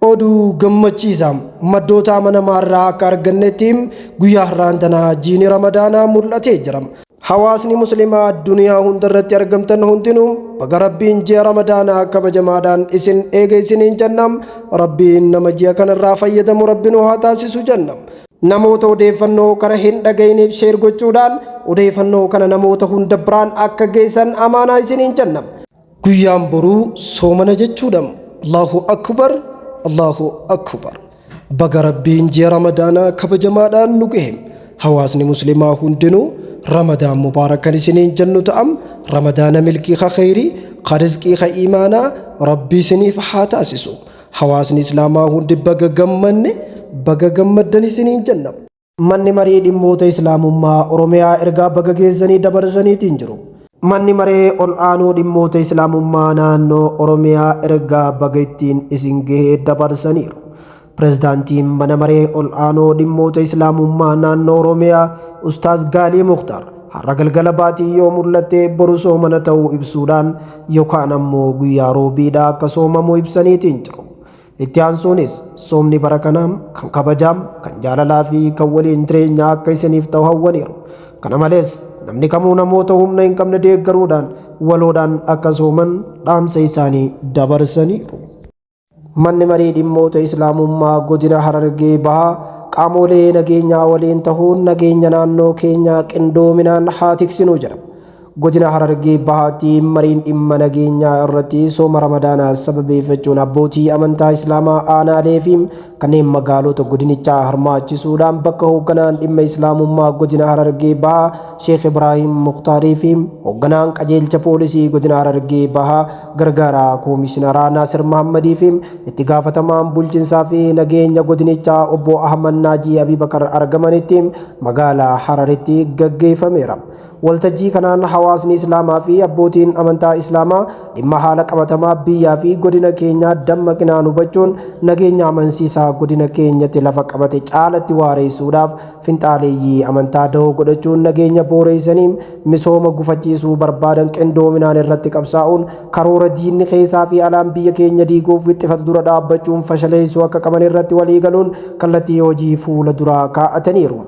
Oduu gammachiisaa maddoota amanamaa akka arganneettiin guyyaa har'aan tanaa jiini ramadaanaa mul'atee jira. Hawaasni musliimaa addunyaa hundarratti argamtan hundinuu baga rabbiin ji'a ramadaanaa kabajamaadhaan isin eege isiniin jennam. Rabbiin nama ji'a kanarraa fayyadamu rabbinuu haa taasisu jennam. Namoota odeeffannoo kana hin dhagayiniif sheer gochuudhaan odeeffannoo kana namoota hunda biraan akka geessan amaanaa isiniin jennam. Guyyaan boruu soomana jechuudha. Allahu akbar. Allahu akbar. Baga rabbiin ji'a ramadaanaa kabajamaadhaan nu gahe. Hawaasni musliimaa hundinuu ramadaan mubaarakan isiniin jennu ta'am. Ramadaana milkii khayrii rizqii iimaanaa rabbii isiniif haa taasisu. Hawaasni islaamaa hundi baga gammanne baga gammaddan isiniin jenna. Manni marii dhimmoota islaamummaa Oromiyaa ergaa baga geessanii dabarsaniitiin jiru. Manni maree ol aanoo dhimmoota islaamummaa naannoo Oromiyaa ergaa baga ittiin isin gahee dabarsaniiru. Pirezidaantiin mana maree ol aanoo dhimmoota islaamummaa naannoo Oromiyaa Ustaaz Gaalii Mukhtaar har'a galgala baatii yoo mul'atte boru soomana ta'uu ibsuudhaan yookaan ammoo guyyaa roobiidhaa akka soomamu ibsaniitiin jiru. Itti aansuunis soomni bara kanaa kan kabajaam kan jaalalaa fi kan waliin jireenyaa akka isiniif ta'u hawwaniiru. Kana malees namni kamuu namoota humna hin qabne deeggaruudhaan waloodhaan akka sooman dhaamsa isaanii dabarsaniiru. Manni marii dhimmoota islaamummaa godina Harargee Bahaa qaamolee nageenyaa waliin ta'uun nageenya naannoo keenyaa qindoominaan haa tiksinuu jedha. Godina Harargee Bahaatti mariin dhimma nageenyaa irratti sooma ramadaanaa sababeeffachuun abbootii amantaa islaamaa aanaalee fi kanneen magaalota godinichaa hirmaachisuudhaan bakka hoogganaan dhimma islaamummaa godina Harargee Bahaa Sheekh Ibraahim Mukhtaarii fi hoogganaan qajeelcha poolisii godina Harargee Bahaa gargaaraa koomishiinaraa Naasir Mahammadii fi itti gaafatamaan bulchiinsaa fi nageenya godinichaa obbo Ahmad Naajii Abibakar argamanitti magaalaa Hararitti gaggeeffameera. Waltajjii kanaan hawaasni islaamaa fi abbootiin amantaa islaamaa dhimma haala qabatamaa biyyaa fi godina keenyaa dammaqinaan hubachuun nageenya amansiisaa godina keenyatti lafa qabate caalatti waareessuudhaaf finxaaleeyyii amantaa dahoo godhachuun nageenya booreessanii misooma gufachiisuu barbaadan qindoominaan irratti qabsaa'uun karoora diinni keessaa fi alaan biyya keenya diiguuf wixxifatu dura dhaabbachuun fashaleessuu akka qaban irratti walii galuun kallattii hojii fuula duraa kaa'ataniiru.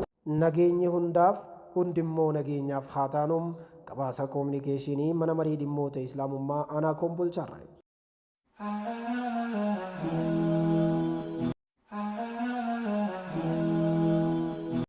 Nageenyi hundaaf hundimmoo nageenyaaf haa taanum. Gabaasa koominikeeshinii mana marii dhimmoota islaamummaa aanaa Kombolchaarraa.